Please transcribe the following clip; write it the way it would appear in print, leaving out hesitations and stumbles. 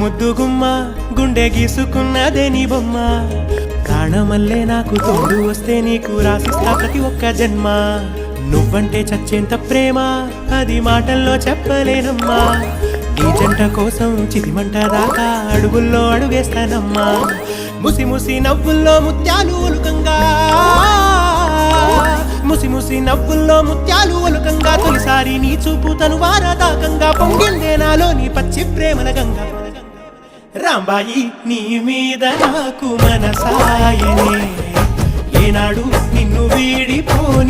ముద్దుగుమ్మ గుండె గీసుకున్నదే నీ బొమ్మ ప్రాణమల్లే నాకు తోడు వస్తే నీకు రాసిస్తా ప్రతి ఒక్క జన్మ నువ్వంటే చచ్చేంత ప్రేమ అది మాటల్లో చెప్పలేనమ్మా నీ జంట కోసం చితిమంట దాకా అడుగుల్లో అడుగేస్తానమ్మా ముసి ముసి నవ్వుల్లో ముత్యాలు ఒలుకంగా ముసి ముసి నవ్వుల్లో ముత్యాలు ఒలుకంగా తొలిసారి నీ చూపు తను వారదాకంగా పొంగిందే నాలో నీ పచ్చి ప్రేమల గంగా రాంబాయి నీ మీద నాకు మనసాయనే ఏనాడు నిన్ను వీడిపోని